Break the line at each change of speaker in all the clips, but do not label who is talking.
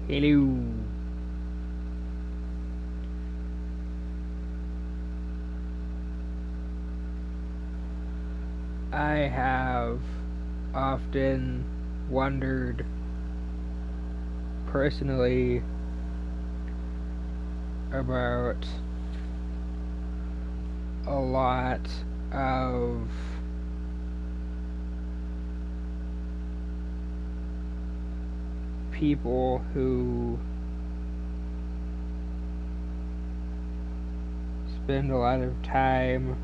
Hello. I have often wondered personally about a lot of people who spend a lot of time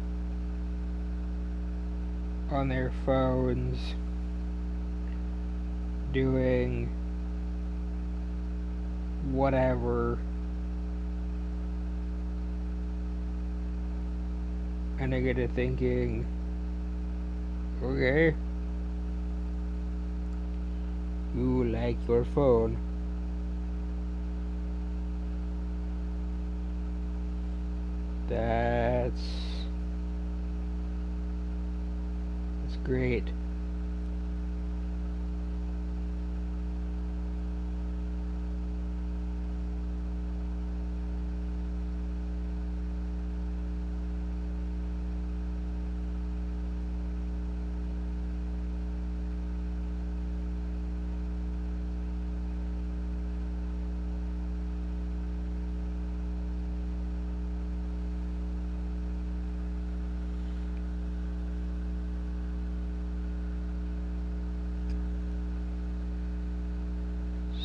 on their phones doing whatever, and I get to thinking, okay, you like your phone. That's great.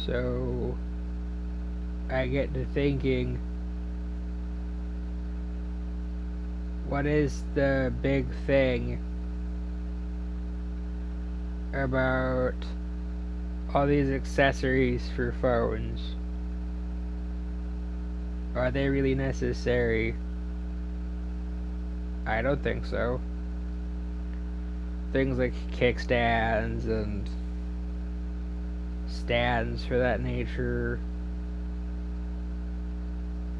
So I get to thinking, what is the big thing about all these accessories for phones? Are they really necessary? I don't think so. Things like kickstands and stands for that nature,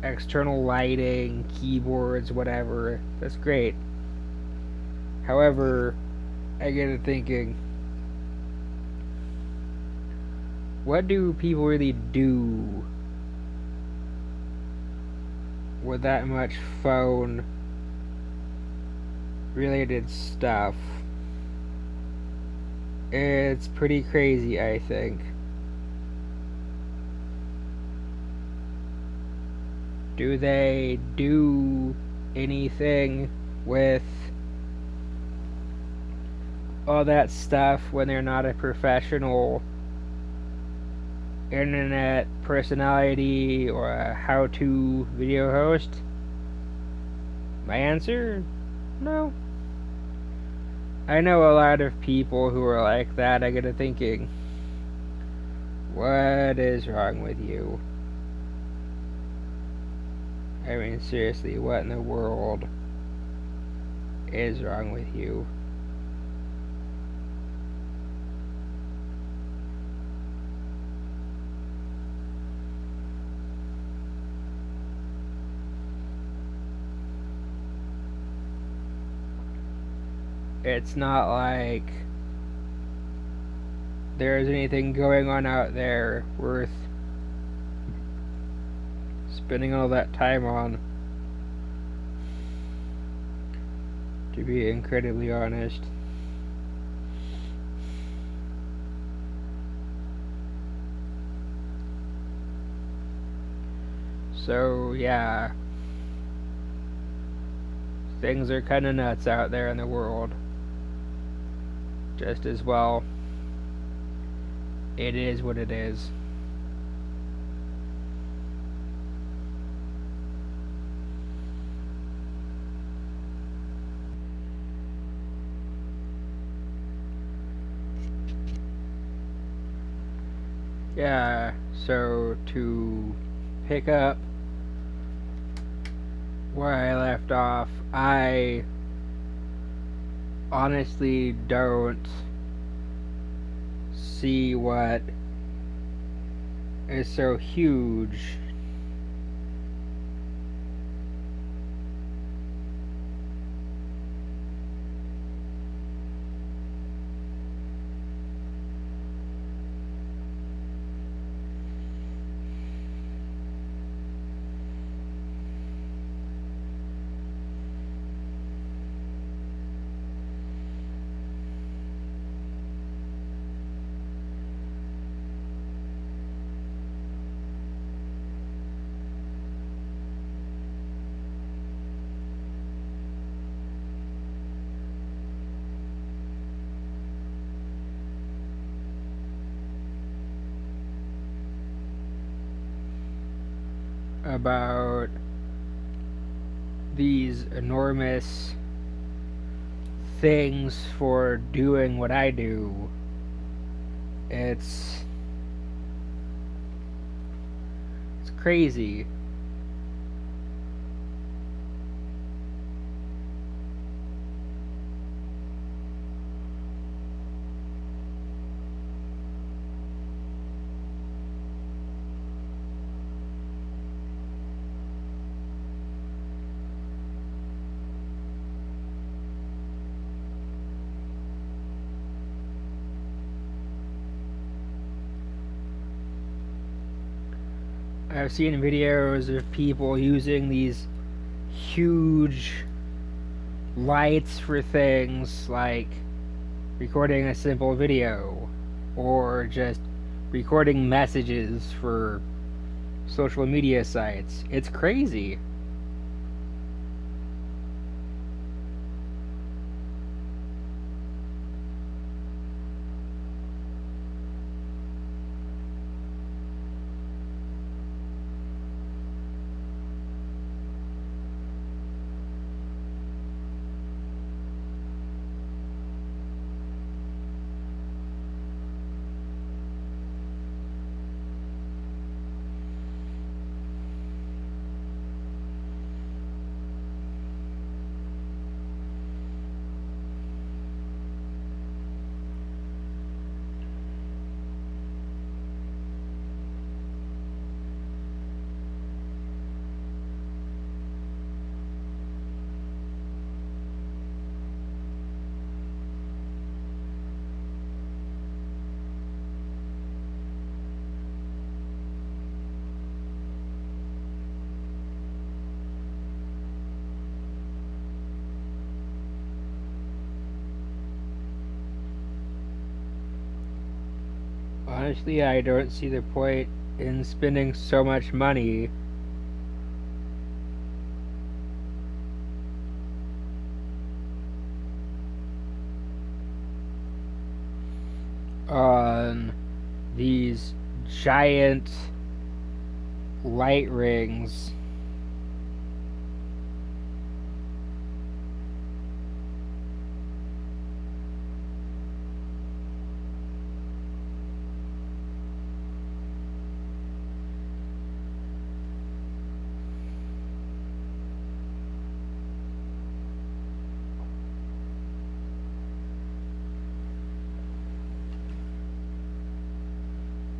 external lighting, keyboards, whatever, that's great. However, I get to thinking, what do people really do with that much phone related stuff? It's pretty crazy, I think. Do they do anything with all that stuff when they're not a professional internet personality or a how-to video host? My answer? No. I know a lot of people who are like that. I get to thinking, what is wrong with you? I mean, seriously, what in the world is wrong with you? It's not like there's anything going on out there worth spending all that time on, to be incredibly honest. So, yeah, things are kind of nuts out there in the world. Just as well, it is what it is. Yeah, so to pick up where I left off, I honestly don't see what is so huge about these enormous things for doing what I do. It's crazy. I've seen videos of people using these huge lights for things like recording a simple video or just recording messages for social media sites. It's crazy. Honestly, I don't see the point in spending so much money on these giant light rings.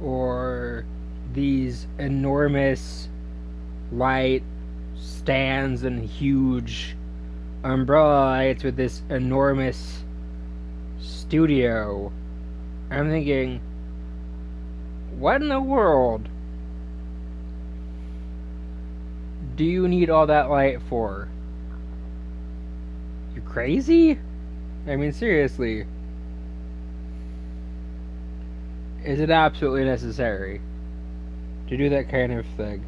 Or these enormous light stands and huge umbrella lights with this enormous studio. I'm thinking, what in the world do you need all that light for? You crazy? I mean, seriously. Is it absolutely necessary to do that kind of thing?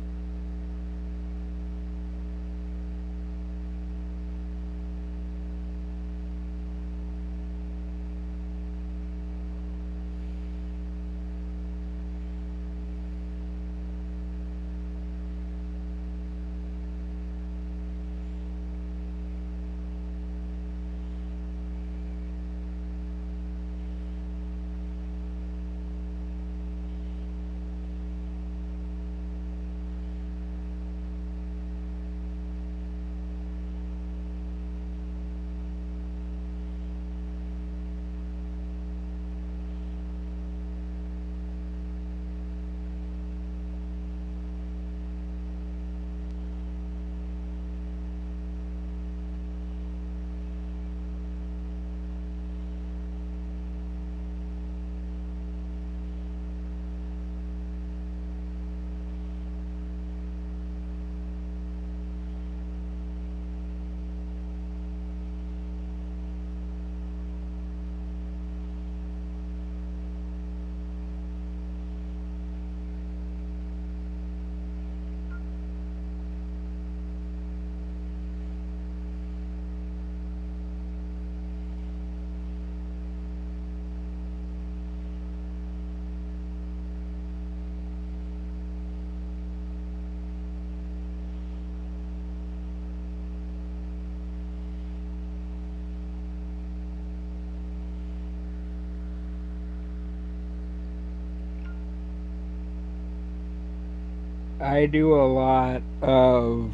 I do a lot of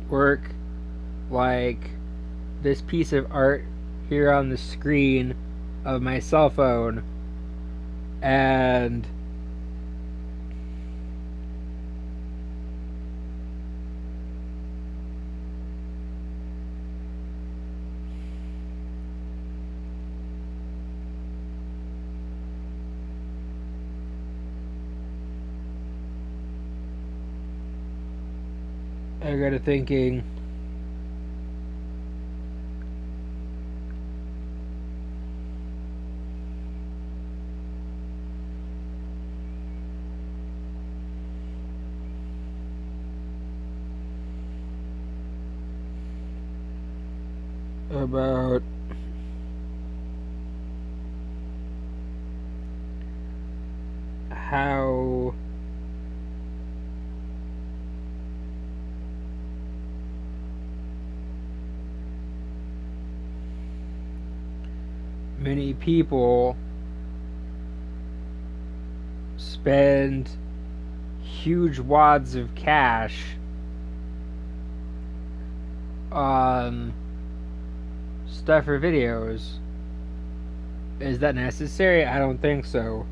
work like this piece of art here on the screen of my cell phone, and I got to thinking about how many people spend huge wads of cash on stuff for videos. Is that necessary? I don't think so.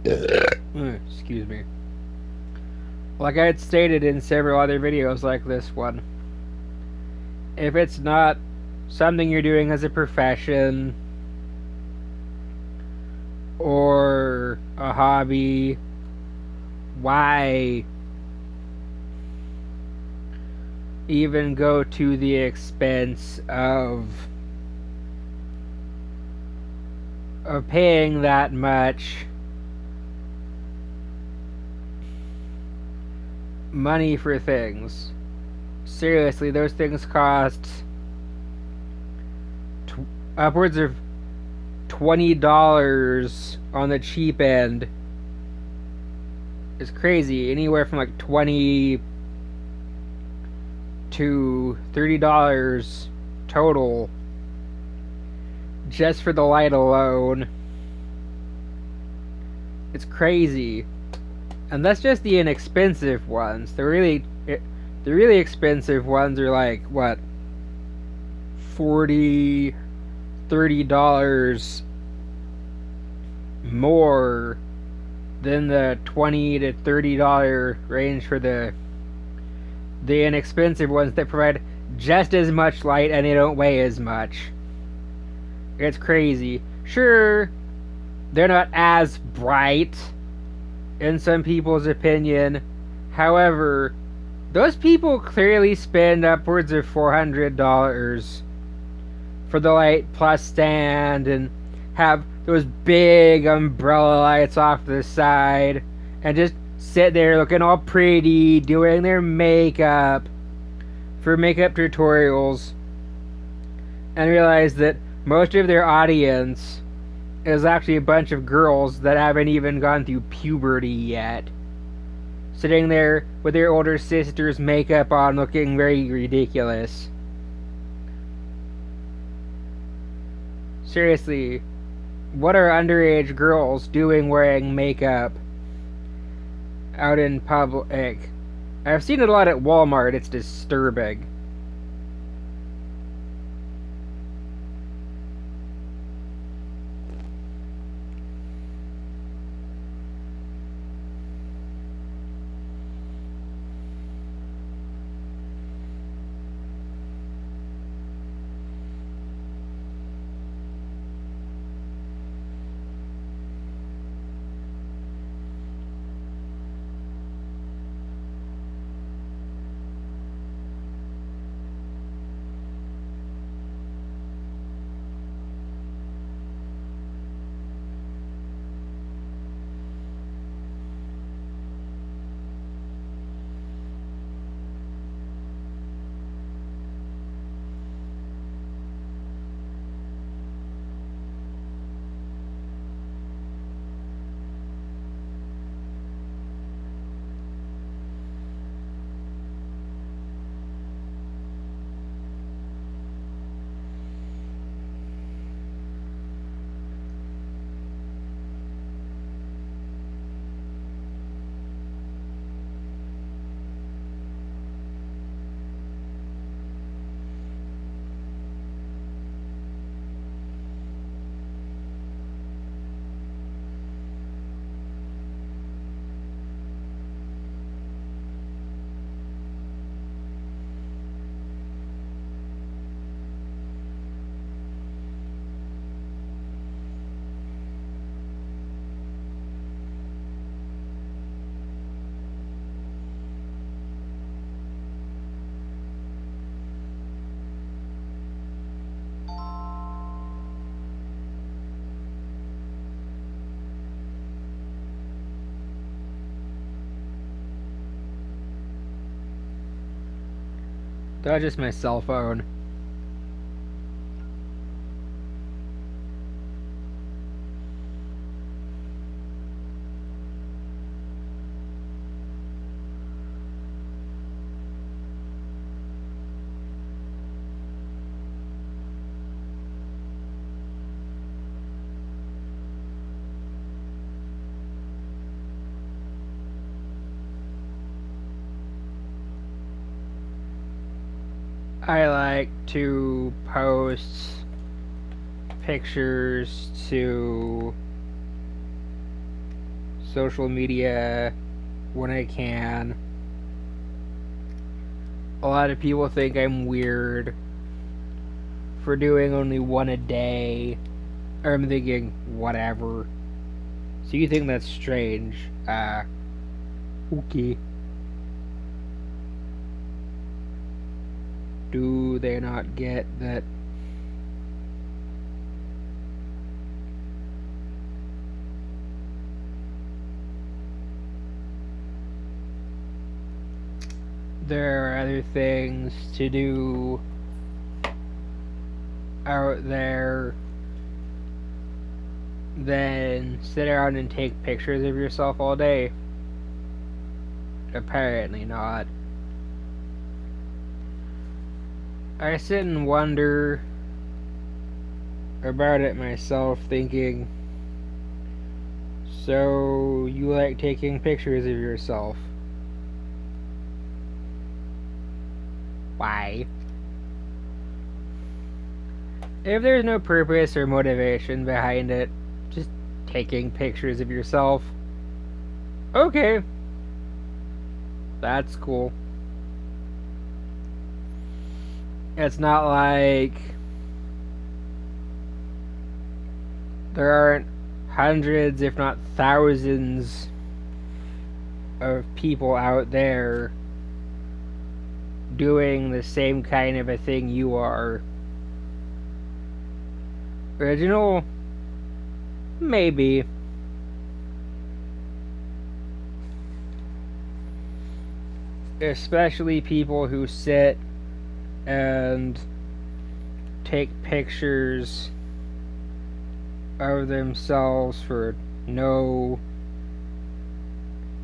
Excuse me. Like I had stated in several other videos like this one, if it's not something you're doing as a profession or a hobby, why even go to the expense of paying that much money for things? Seriously, those things cost upwards of $20 on the cheap end. It's crazy. Anywhere from like $20 to $30 total just for the light alone. It's crazy. And that's just the inexpensive ones. The really expensive ones are like what, $40-$30 more than the $20 to $30 range for the inexpensive ones that provide just as much light and they don't weigh as much. It's crazy. Sure, they're not as bright in some people's opinion. However, those people clearly spend upwards of $400 for the light plus stand and have those big umbrella lights off to the side and just sit there looking all pretty, doing their makeup for makeup tutorials, and realize that most of their audience is actually a bunch of girls that haven't even gone through puberty yet, sitting there with their older sister's makeup on looking very ridiculous. Seriously, what are underage girls doing wearing makeup out in public? I've seen it a lot at Walmart. It's disturbing. That's just my cell phone. I like to post pictures to social media when I can. A lot of people think I'm weird for doing only one a day. Or I'm thinking, whatever. So you think that's strange. Okay. Do they not get that there are other things to do out there than sit around and take pictures of yourself all day? Apparently not. I sit and wonder about it myself, thinking, so you like taking pictures of yourself? Why? If there's no purpose or motivation behind it, just taking pictures of yourself, okay, that's cool. It's not like there aren't hundreds, if not thousands, of people out there doing the same kind of a thing you are. Original? Maybe. Especially people who sit and take pictures of themselves for no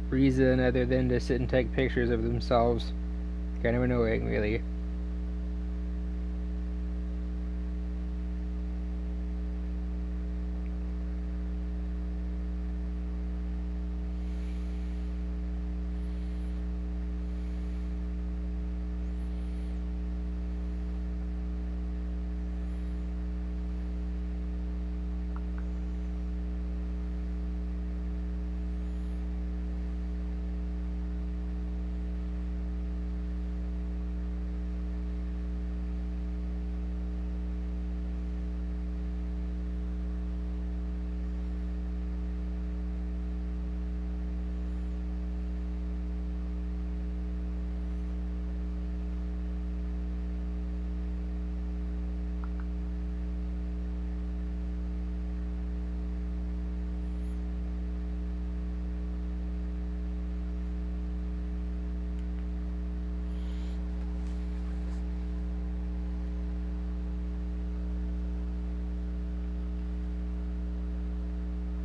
reason other than to sit and take pictures of themselves. Kind of annoying, really.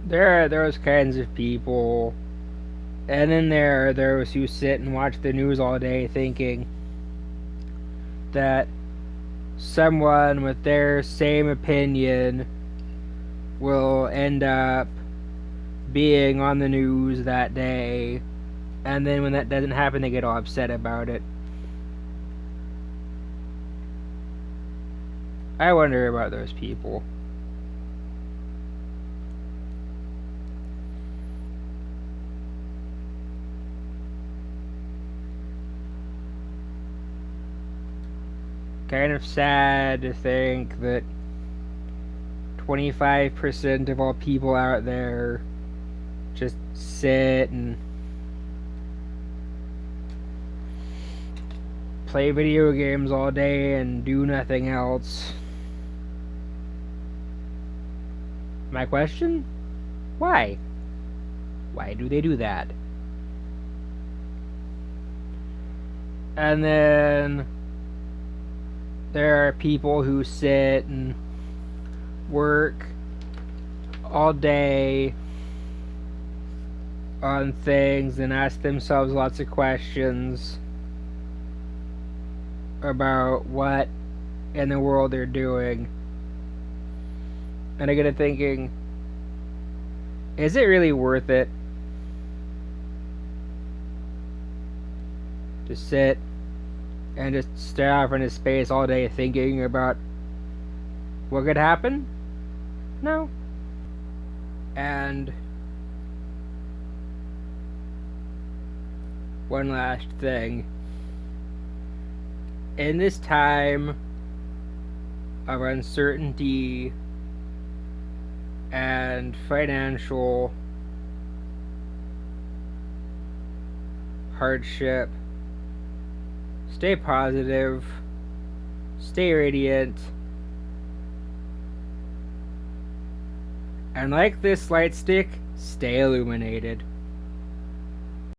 There are those kinds of people, and then there are those who sit and watch the news all day thinking that someone with their same opinion will end up being on the news that day, and then when that doesn't happen, they get all upset about it. I wonder about those people. Kind of sad to think that 25% of all people out there just sit and play video games all day and do nothing else. My question? Why? Why do they do that? And then there are people who sit and work all day on things and ask themselves lots of questions about what in the world they're doing. And I get to thinking, is it really worth it to sit and just stare off into space all day thinking about what could happen? No. And one last thing. In this time of uncertainty and financial hardship, stay positive, stay radiant, and like this light stick, stay illuminated.